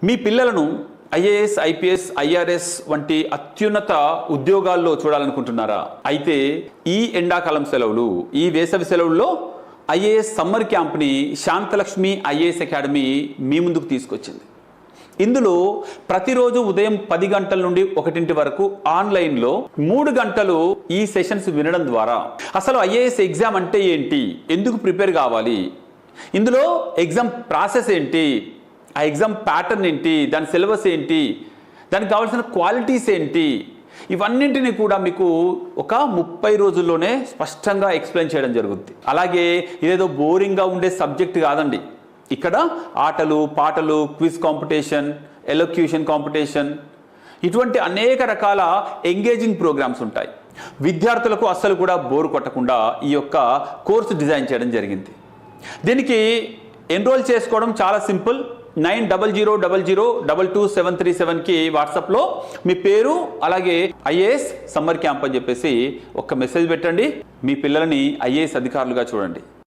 మీ పిల్లలను IAS, IPS, IRS వంటి అత్యున్నత ఉద్యోగాల్లో చూడాలనుకుంటున్నారా? అయితే ఈ ఎండాకాలం సెలవులు, ఈ వేసవి సెలవుల్లో ఐఏఎస్ సమ్మర్ క్యాంప్ని శాంతలక్ష్మి ఐఏఎస్ అకాడమీ మీ ముందుకు తీసుకొచ్చింది. ఇందులో ప్రతిరోజు ఉదయం 10 గంటల నుండి 1 వరకు ఆన్లైన్లో 3 గంటలు ఈ సెషన్స్ వినడం ద్వారా అసలు ఐఏఎస్ ఎగ్జామ్ అంటే ఏంటి, ఎందుకు ప్రిపేర్ కావాలి, ఇందులో ఎగ్జామ్ ప్రాసెస్ ఏంటి, ఆ ఎగ్జామ్ ప్యాటర్న్ ఏంటి, దాని సిలబస్ ఏంటి, దానికి కావాల్సిన క్వాలిటీస్ ఏంటి, ఇవన్నింటినీ కూడా మీకు ఒక 30 రోజుల్లోనే స్పష్టంగా ఎక్స్ప్లెయిన్ చేయడం జరుగుతుంది. అలాగే ఇదేదో బోరింగ్గా ఉండే సబ్జెక్ట్ కాదండి. ఇక్కడ ఆటలు, పాటలు, క్విజ్ కాంపిటీషన్, ఎలోక్యూషన్ కాంపిటీషన్, ఇటువంటి అనేక రకాల ఎంగేజింగ్ ప్రోగ్రామ్స్ ఉంటాయి. విద్యార్థులకు అస్సలు కూడా బోర్ కొట్టకుండా ఈ యొక్క కోర్సు డిజైన్ చేయడం జరిగింది. దీనికి ఎన్రోల్ చేసుకోవడం చాలా సింపుల్. 9000222737కి వాట్సాప్లో మీ పేరు అలాగే ఐఏఎస్ సమ్మర్ క్యాంప్ అని చెప్పేసి ఒక మెసేజ్ పెట్టండి. మీ పిల్లలని ఐఏఎస్ అధికారులుగా చూడండి.